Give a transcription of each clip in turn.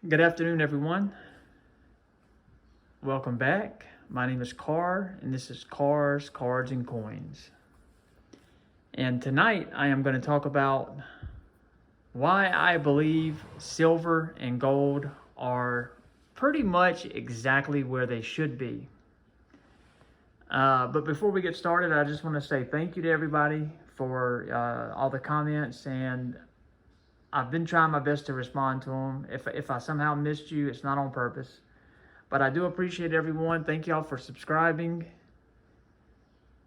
Good afternoon, everyone. Welcome back. My name is Carr, and this is Cars, Cards, and Coins. And tonight I am going to talk about why I believe silver and gold are pretty much exactly where they should be. But before we get started, I just want to say thank you to everybody for all the comments, and I've been trying my best to respond to them. If I somehow missed you, it's not on purpose. But I do appreciate everyone. Thank y'all for subscribing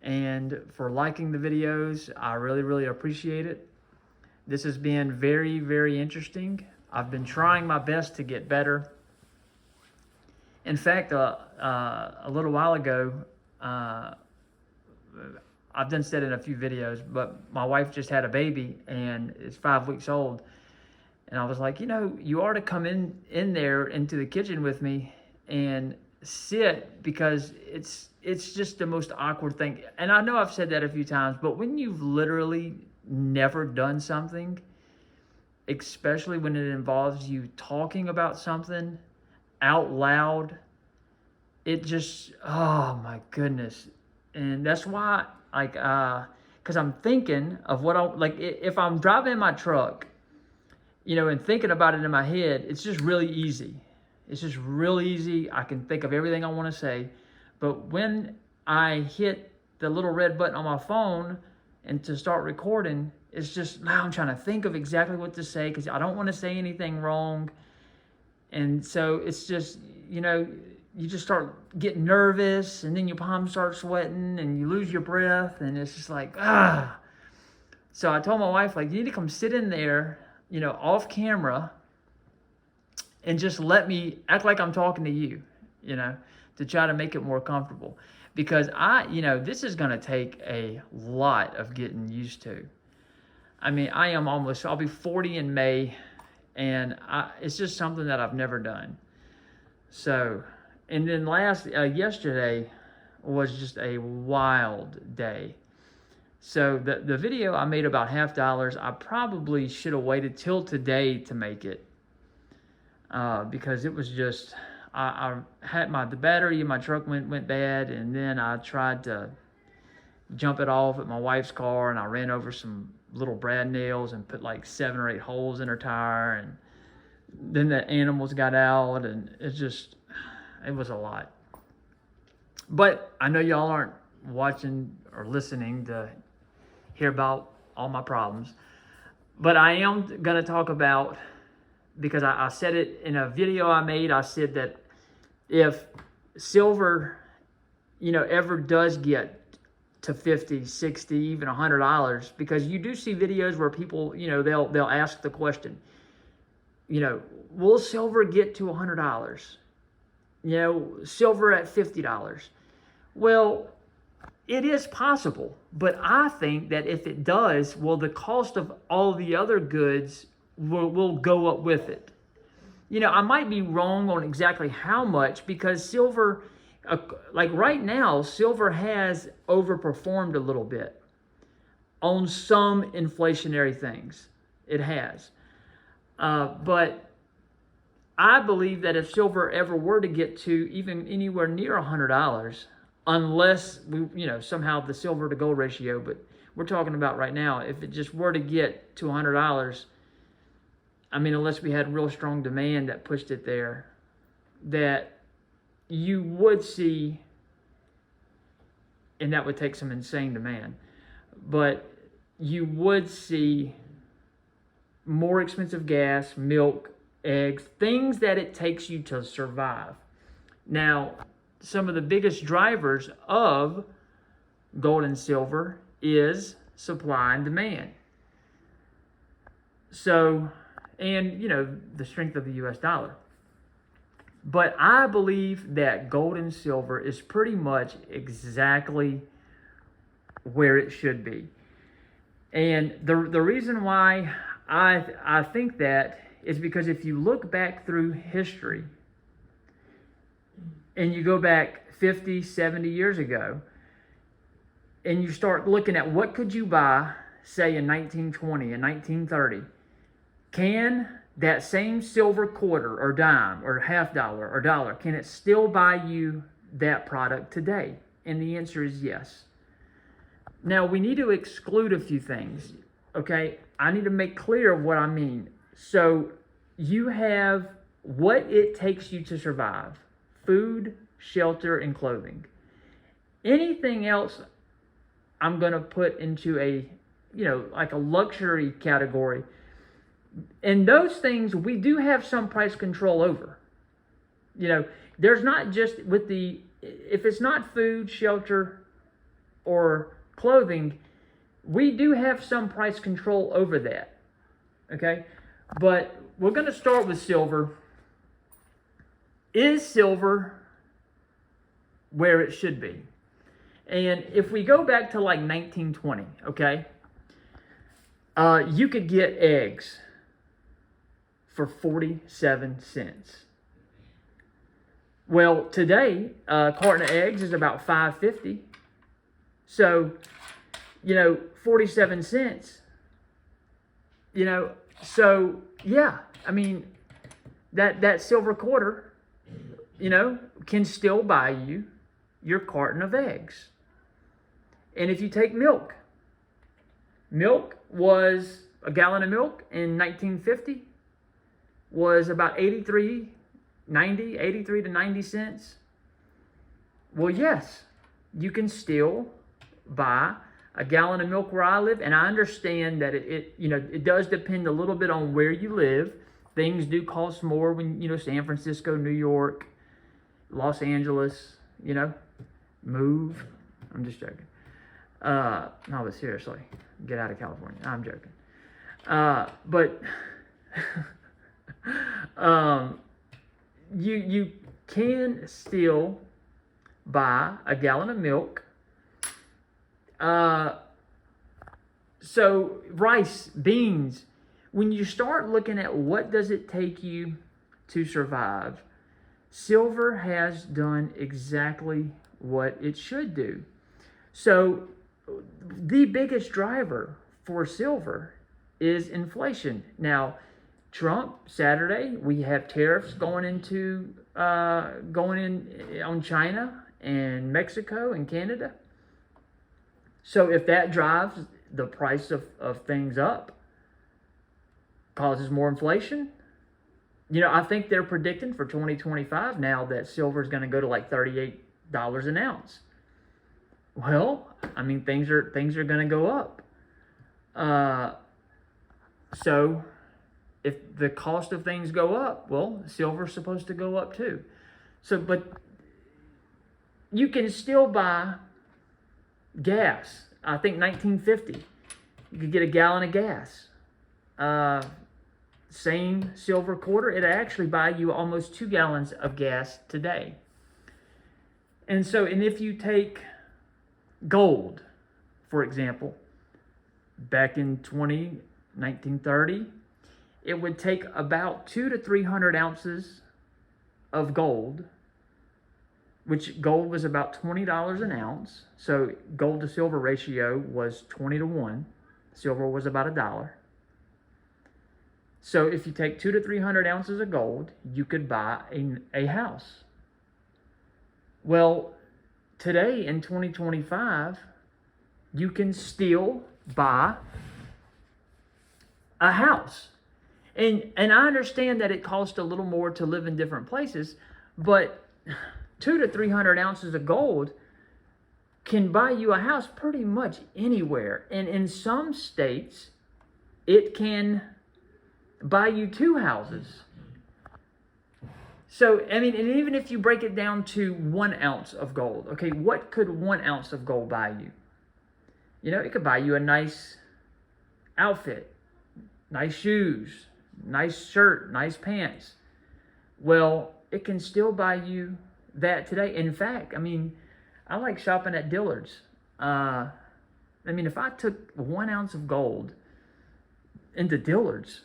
and for liking the videos. I really appreciate it. This has been very interesting. I've been trying my best to get better. In fact, a little while ago, I've done said in a few videos, but my wife just had a baby and is 5 weeks old. And I was like, you ought to come in there into the kitchen with me and sit, because it's just the most awkward thing. And I know I've said that a few times, but when you've literally never done something, especially when it involves you talking about something out loud, it just, oh my goodness. And that's why, because I'm thinking of what if I'm driving in my truck, and thinking about it in my head, it's just really easy. It's just real easy. I can think of everything I want to say. But when I hit the little red button on my phone and to start recording, it's just, now I'm trying to think of exactly what to say because I don't want to say anything wrong. And so it's just, you just start getting nervous, and then your palms start sweating and you lose your breath, and it's just like, ah. So I told my wife, you need to come sit in there, off camera, and just let me act like I'm talking to you, to try to make it more comfortable. Because this is going to take a lot of getting used to. I mean, I'll be 40 in May, and it's just something that I've never done. So, and then yesterday was just a wild day. So the video I made about $50, I probably should have waited till today to make it. Because it was just, I had the battery in my truck went bad, and then I tried to jump it off at my wife's car, and I ran over some little brad nails and put 7 or 8 holes in her tire, and then the animals got out, and it was a lot. But I know y'all aren't watching or listening to hear about all my problems, but I am going to talk about, because I said it in a video I made. I said that if silver, ever does get to 50, 60, even $100, because you do see videos where people, they'll ask the question, will silver get to $100? Silver at $50. Well, it is possible, but I think that if it does, well, the cost of all the other goods will go up with it. I might be wrong on exactly how much, because silver, right now, silver has overperformed a little bit on some inflationary things. It has. But I believe that if silver ever were to get to even anywhere near $100, unless we, somehow the silver to gold ratio, but we're talking about right now, if it just were to get to $100, I mean, unless we had real strong demand that pushed it there, that you would see, and that would take some insane demand, but you would see more expensive gas, milk, eggs, things that it takes you to survive. Now, some of the biggest drivers of gold and silver is supply and demand. So, and the strength of the US dollar. But I believe that gold and silver is pretty much exactly where it should be. And the reason why I think that is because if you look back through history, and you go back 50, 70 years ago, and you start looking at what could you buy, say in 1920 and 1930, can that same silver quarter or dime or half dollar or dollar, can it still buy you that product today? And the answer is yes. Now, we need to exclude a few things, okay? I need to make clear what I mean. So you have what it takes you to survive: food, shelter, and clothing. Anything else I'm going to put into a, like a luxury category. And those things we do have some price control over. There's not just if it's not food, shelter, or clothing, we do have some price control over that. Okay? But we're going to start with silver. Is silver where it should be? And if we go back to like 1920, okay, you could get eggs for 47 cents. Well, today, a carton of eggs is about $5.50. So, 47 cents. So yeah, I mean, that silver quarter, can still buy you your carton of eggs. And if you take milk was a gallon of milk in 1950 was about 83 to 90 cents. Well, yes, you can still buy a gallon of milk where I live, and I understand that it does depend a little bit on where you live. Things do cost more when, San Francisco, New York, Los Angeles, move. I'm just joking. No, but seriously, get out of California. I'm joking. But you can still buy a gallon of milk. So rice, beans, when you start looking at what does it take you to survive, silver has done exactly what it should do. So the biggest driver for silver is inflation. Now, Trump, Saturday, we have tariffs going in on China and Mexico and Canada. So if that drives the price of things up, causes more inflation, I think they're predicting for 2025 now that silver is going to go to like $38 an ounce. Well, I mean, things are going to go up. So if the cost of things go up, well, silver's supposed to go up too. So, but you can still buy gas. I think 1950, you could get a gallon of gas. Same silver quarter, it'd actually buy you almost 2 gallons of gas today. And if you take gold, for example, back in 1930, it would take about 200 to 300 ounces of gold, which gold was about $20 an ounce. So gold to silver ratio was 20 to 1. Silver was about $1. So if you take 200 to 300 ounces of gold, you could buy a house. Well, today in 2025, you can still buy a house. And I understand that it costs a little more to live in different places, but 200 to 300 ounces of gold can buy you a house pretty much anywhere. And in some states, it can buy you 2 houses. So, I mean, and even if you break it down to 1 ounce of gold, okay, what could 1 ounce of gold buy you? It could buy you a nice outfit, nice shoes, nice shirt, nice pants. Well, it can still buy you that today. In fact, I mean, I like shopping at Dillard's. If I took 1 ounce of gold into Dillard's,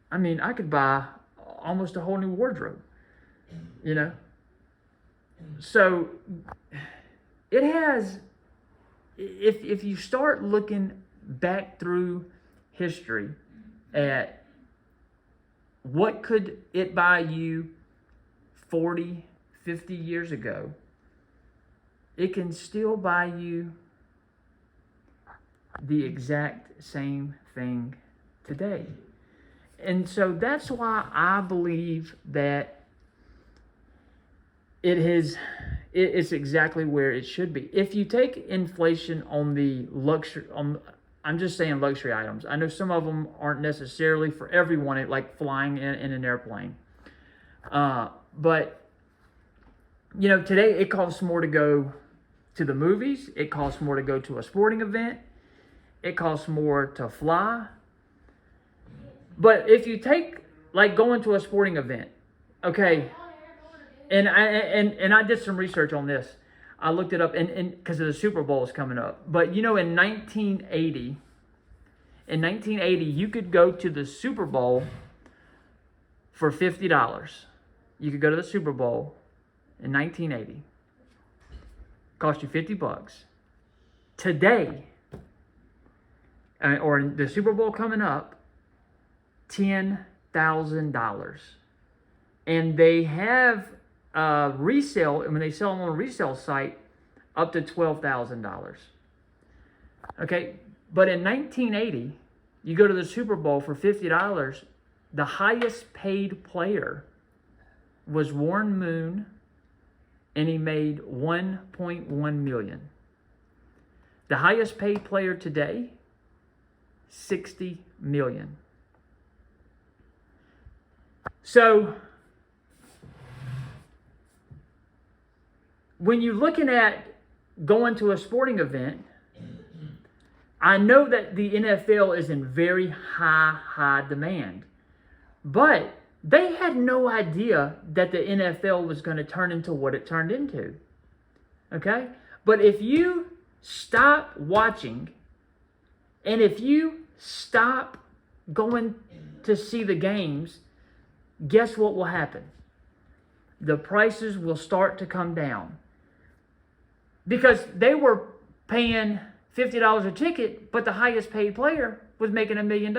I could buy almost a whole new wardrobe, So it has, if you start looking back through history at what could it buy you 40, 50 years ago? It can still buy you the exact same thing today. And so that's why I believe that it's exactly where it should be. If you take inflation on the luxury, I'm just saying luxury items. I know some of them aren't necessarily for everyone, like flying in an airplane. But, you know, today it costs more to go to the movies. It costs more to go to a sporting event. It costs more to fly. But if you take, like, going to a sporting event, okay, and I did some research on this. I looked it up, and because the Super Bowl is coming up. But, you know, in 1980, you could go to the Super Bowl for $50. You could go to the Super Bowl in 1980. Cost you $50. Today, or the Super Bowl coming up, $10,000. And they have resale, and when they sell them on a resale site, up to $12,000. Okay, but in 1980, you go to the Super Bowl for $50. The highest paid player was Warren Moon, and he made $1.1 million. The highest paid player today, $60 million. So, when you're looking at going to a sporting event, I know that the NFL is in very high demand. But they had no idea that the NFL was going to turn into what it turned into. Okay? But if you stop watching, and if you stop going to see the games, guess what will happen? The prices will start to come down. Because they were paying $50 a ticket, but the highest paid player was making $1 million.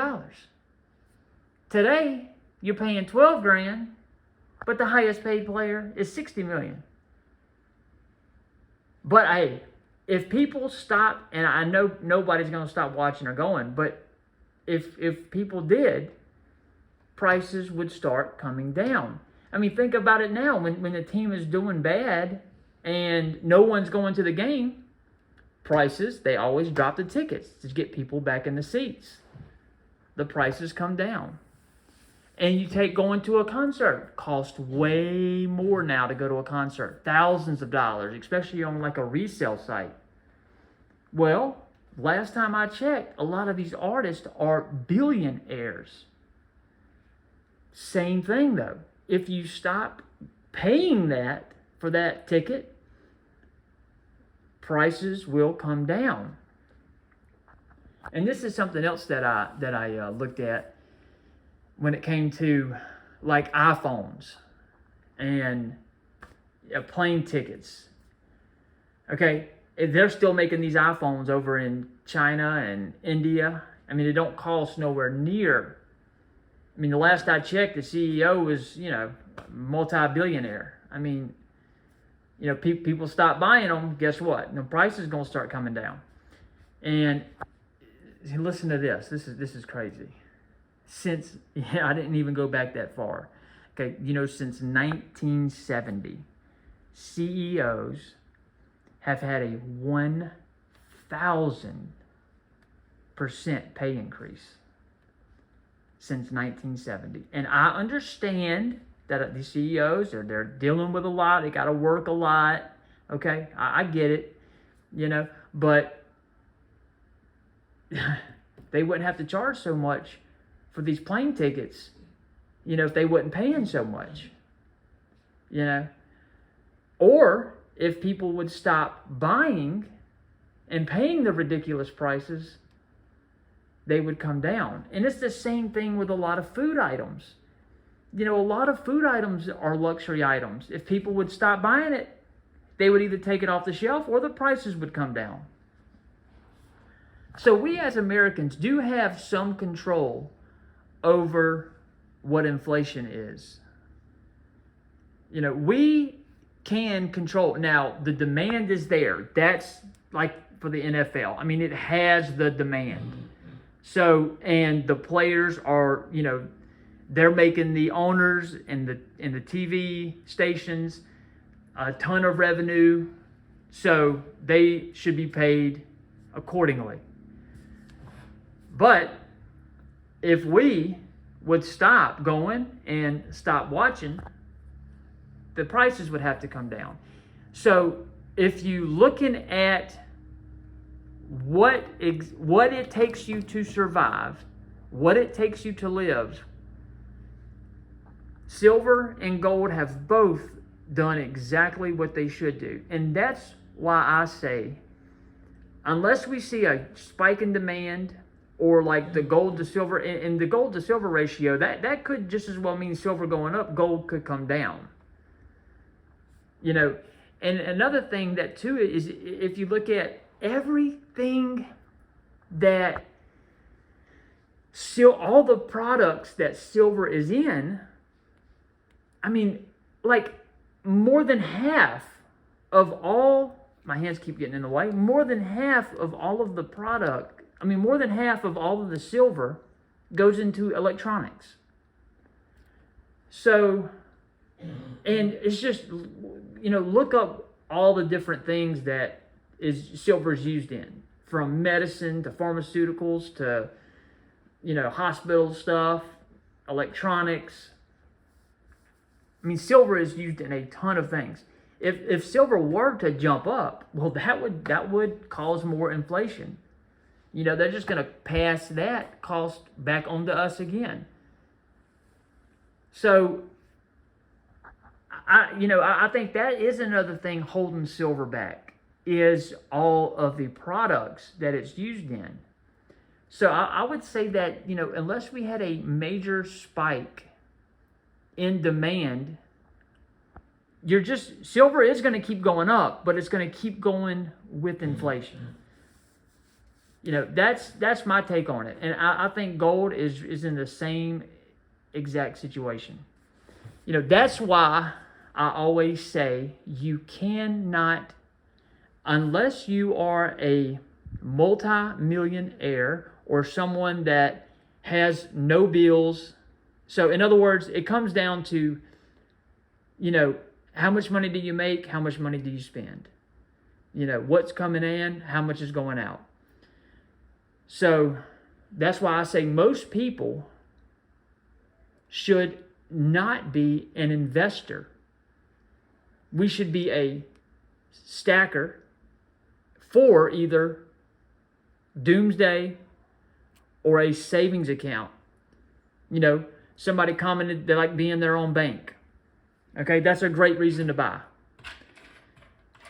Today, you're paying $12,000, but the highest paid player is $60 million. But hey, if people stop, and I know nobody's going to stop watching or going, but if people did, prices would start coming down. I mean, think about it now. When the team is doing bad and no one's going to the game, prices, they always drop the tickets to get people back in the seats. The prices come down. And you take going to a concert, costs way more now to go to a concert. Thousands of dollars, especially on like a resale site. Well, last time I checked, a lot of these artists are billionaires. Same thing though. If you stop paying that for that ticket, prices will come down. And this is something else that I looked at when it came to like iPhones and plane tickets. Okay, they're still making these iPhones over in China and India. I mean, they don't cost nowhere near. I mean, the last I checked, the CEO was, multi-billionaire. I mean, people stop buying them, guess what? The price is going to start coming down. And listen to this. This is crazy. I didn't even go back that far. Okay, since 1970, CEOs have had a 1,000% pay increase since 1970. And I understand that the CEOs, they're dealing with a lot. They got to work a lot. Okay, I get it, but they wouldn't have to charge so much for these plane tickets, if they wasn't paying so much, or if people would stop buying and paying the ridiculous prices, they would come down. And it's the same thing with a lot of food items. A lot of food items are luxury items. If people would stop buying it, they would either take it off the shelf or the prices would come down. So we as Americans do have some control over what inflation is. You know, we can control. Now, the demand is there. That's like for the NFL. I mean, it has the demand. So, and the players are, you know, they're making the owners and the TV stations a ton of revenue. So they should be paid accordingly. But if we would stop going and stop watching, the prices would have to come down. So if you looking at what it takes you to survive, what it takes you to live, silver and gold have both done exactly what they should do. And that's why I say, unless we see a spike in demand, or like the gold to silver, and the gold to silver ratio, that could just as well mean silver going up, gold could come down. You know, and another thing that too is, if you look at everything that all the products that silver is in, I mean, like more than half of all, my hands keep getting in the way, more than half of all of the product, I mean, more than half of all of the silver goes into electronics. So, and it's just, you know, look up all the different things that silver is used in, from medicine to pharmaceuticals to, you know, hospital stuff, electronics. I mean, silver is used in a ton of things. If silver were to jump up, well, that would cause more inflation. You know, they're just going to pass that cost back onto us again. So, I think that is another thing holding silver back, is all of the products that it's used in. So I would say that, you know, unless we had a major spike in demand, silver is going to keep going up, but it's going to keep going with inflation. You know, that's my take on it. And I think gold is in the same exact situation. You know, that's why I always say you cannot, unless you are a multi-millionaire or someone that has no bills. So in other words, it comes down to, you know, how much money do you make? How much money do you spend? You know, what's coming in? How much is going out? So that's why I say most people should not be an investor. We should be a stacker for either doomsday or a savings account. You know, somebody commented they like being their own bank. Okay, that's a great reason to buy.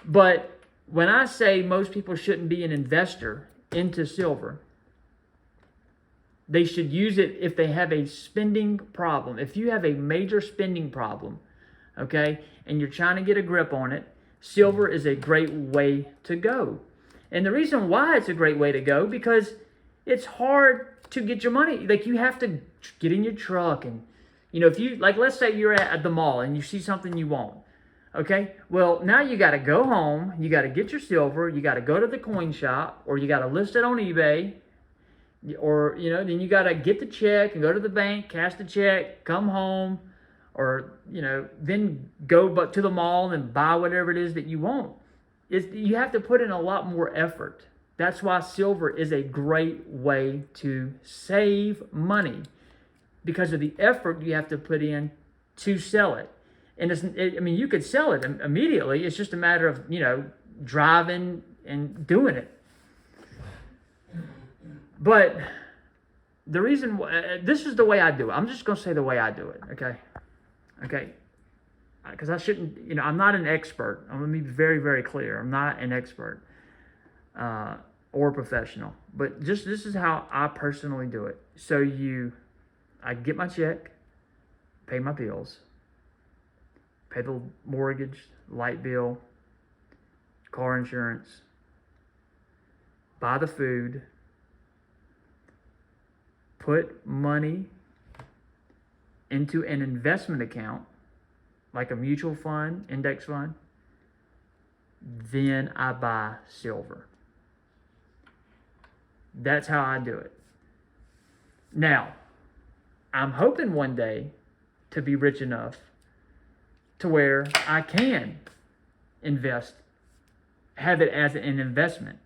But when I say most people shouldn't be an investor into silver, they should use it if they have a spending problem. If you have a major spending problem, okay, and you're trying to get a grip on it, silver is a great way to go. And the reason why it's a great way to go, because it's hard to get your money. Like, you have to get in your truck and, you know, if you, like, let's say you're at the mall and you see something you want. Okay, well, now you got to go home, you got to get your silver, you got to go to the coin shop, or you got to list it on eBay, or, you know, then you got to get the check and go to the bank, cash the check, come home, or, you know, then go to the mall and buy whatever it is that you want. You have to put in a lot more effort. That's why silver is a great way to save money, because of the effort you have to put in to sell it. And I mean, you could sell it immediately. It's just a matter of, you know, driving and doing it. But the reason, this is the way I do it. I'm just going to say the way I do it, okay? Okay? Because I shouldn't, you know, I'm not an expert. I'm going to be very, very clear. I'm not an expert or a professional. But just this is how I personally do it. So I get my check, pay my bills, pay the mortgage, light bill, car insurance, buy the food, put money into an investment account, like a mutual fund, index fund, then I buy silver. That's how I do it. Now, I'm hoping one day to be rich enough to where I can invest, have it as an investment.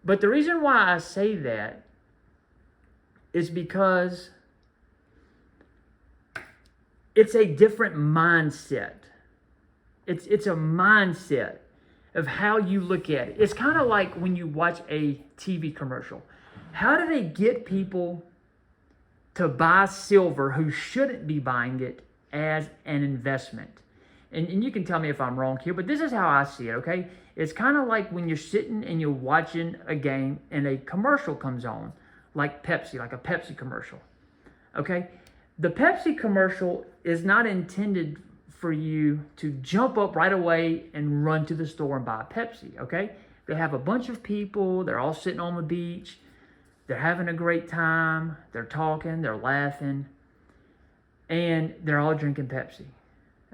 But the reason why I say that is because it's a different mindset. It's a mindset of how you look at it. It's kind of like when you watch a TV commercial. How do they get people to buy silver who shouldn't be buying it as an investment? And you can tell me if I'm wrong here, but this is how I see it, okay? It's kind of like when you're sitting and you're watching a game and a commercial comes on, like Pepsi, like a Pepsi commercial, okay? The Pepsi commercial is not intended for you to jump up right away and run to the store and buy a Pepsi, okay? They have a bunch of people, they're all sitting on the beach, they're having a great time, they're talking, they're laughing, and they're all drinking Pepsi.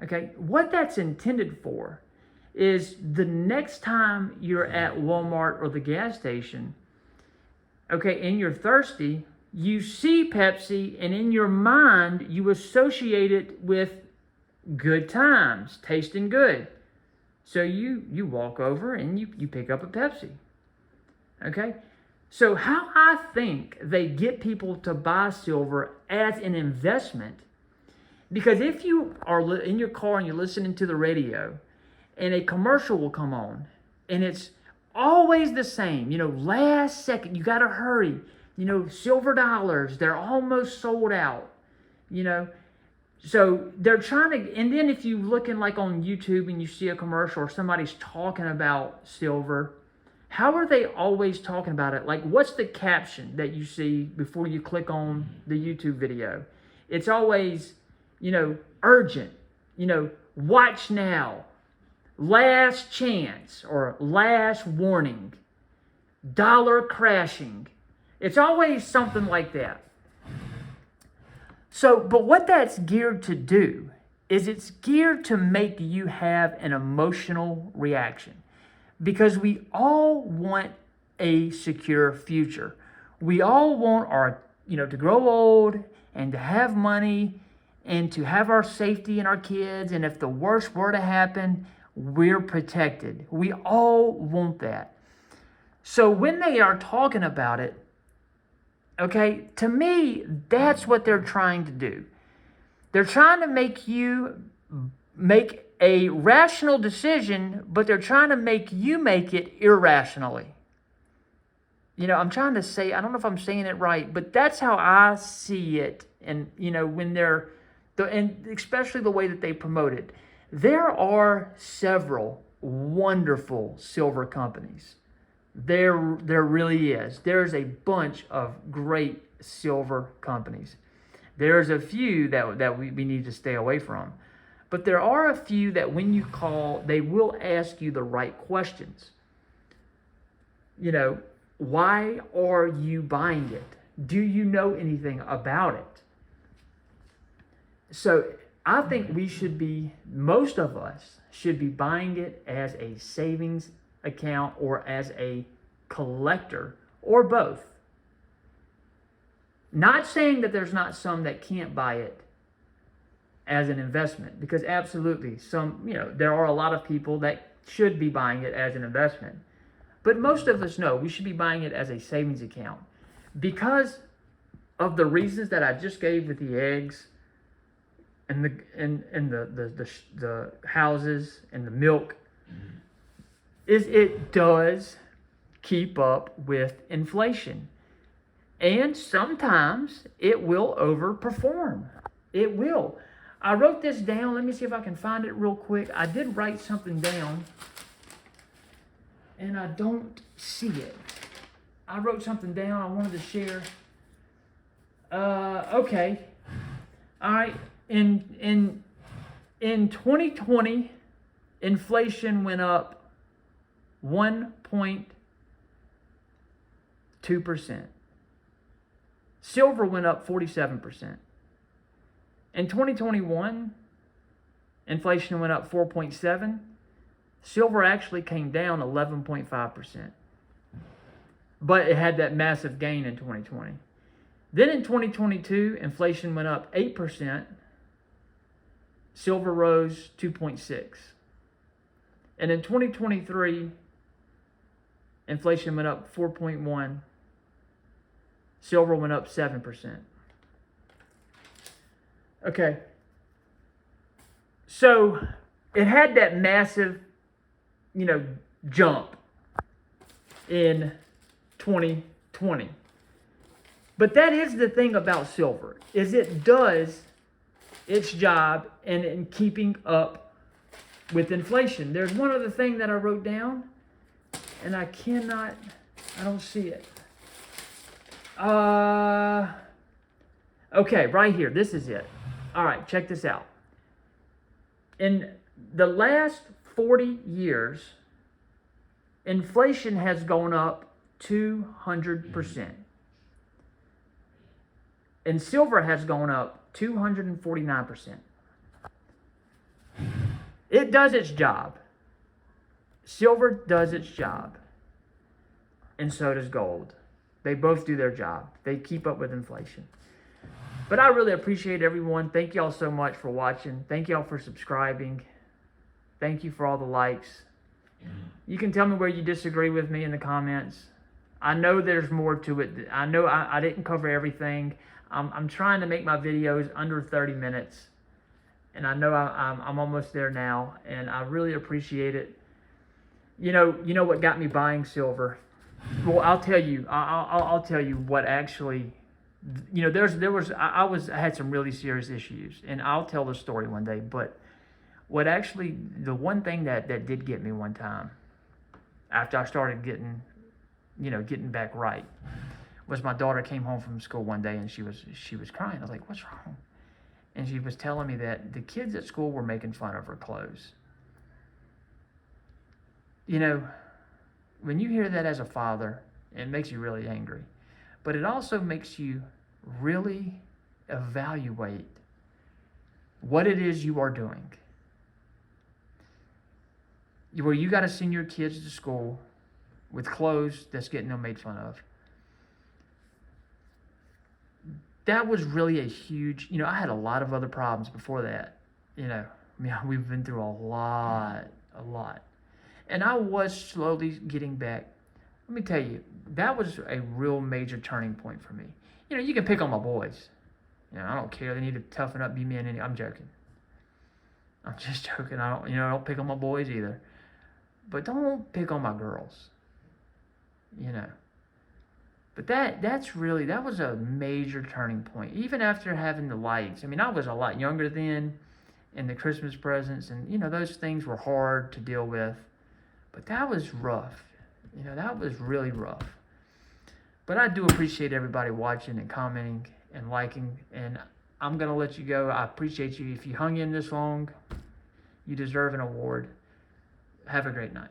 Okay, what that's intended for is the next time you're at Walmart or the gas station, okay, and you're thirsty, you see Pepsi, and in your mind, you associate it with good times, tasting good. So you walk over and you pick up a Pepsi. Okay? So how I think they get people to buy silver as an investment, because if you are in your car and you're listening to the radio and a commercial will come on and it's always the same, last second, you got to hurry, silver dollars, they're almost sold out, So they're trying to, and then if you looking like on YouTube and you see a commercial or somebody's talking about silver, how are they always talking about it? Like, what's the caption that you see before you click on the YouTube video? It's always, urgent, watch now, last chance, or last warning, dollar crashing. It's always something like that. So, but what that's geared to do is it's geared to make you have an emotional reaction, because we all want a secure future. We all want to grow old and to have money and to have our safety and our kids. And if the worst were to happen, we're protected. We all want that. So when they are talking about it, okay, to me, that's what they're trying to do. They're trying to make you make a rational decision, but they're trying to make you make it irrationally. I'm trying to say, I don't know if I'm saying it right, but that's how I see it. And, when and especially the way that they promote it. There are several wonderful silver companies. There really is. There's a bunch of great silver companies. There's a few that we need to stay away from. But there are a few that when you call, they will ask you the right questions. Why are you buying it? Do you know anything about it? So I think most of us should be buying it as a savings account or as a collector or both. Not saying that there's not some that can't buy it as an investment, because absolutely there are a lot of people that should be buying it as an investment. But most of us know we should be buying it as a savings account because of the reasons that I just gave with the eggs and the houses and the milk. Is it does keep up with inflation. And sometimes it will overperform. It will. I wrote this down. Let me see if I can find it real quick. I did write something down, and I don't see it. I wrote something down I wanted to share. Okay. All right. In 2020, inflation went up 1.2%. Silver went up 47%. In 2021, inflation went up 4.7. Silver actually came down 11.5%. But it had that massive gain in 2020. Then in 2022, inflation went up 8%. Silver rose 2.6. And in 2023, inflation went up 4.1. Silver went up 7%. Okay. So it had that massive, jump in 2020. But that is the thing about silver, is it does its job in keeping up with inflation. There's one other thing that I wrote down, and I don't see it. Okay, right here. This is it. All right, check this out. In the last 40 years, inflation has gone up 200%. And silver has gone up 249%. It does its job. Silver does its job. And so does gold. They both do their job. They keep up with inflation. But I really appreciate everyone. Thank y'all so much for watching. Thank y'all for subscribing. Thank you for all the likes. You can tell me where you disagree with me in the comments. I know there's more to it. I know I didn't cover everything. I'm trying to make my videos under 30 minutes. And I know I'm almost there now. And I really appreciate it. You know what got me buying silver? Well, I'll tell you. I'll tell you what actually. I had some really serious issues, and I'll tell the story one day. But what actually, the one thing that did get me one time, after I started getting back right, was my daughter came home from school one day and she was crying. I was like, "What's wrong?" And she was telling me that the kids at school were making fun of her clothes. When you hear that as a father, it makes you really angry. But it also makes you really evaluate what it is you are doing. Where you got to send your kids to school with clothes that's getting them made fun of. That was really a huge, I had a lot of other problems before that. We've been through a lot. And I was slowly getting back. Let me tell you, that was a real major turning point for me. You can pick on my boys. I don't care. They need to toughen up, be men. I'm joking. I'm just joking. I don't pick on my boys either. But don't pick on my girls. But that was a major turning point. Even after having the lights. I was a lot younger then, and the Christmas presents, and those things were hard to deal with. But that was rough. That was really rough. But I do appreciate everybody watching and commenting and liking. And I'm going to let you go. I appreciate you. If you hung in this long, you deserve an award. Have a great night.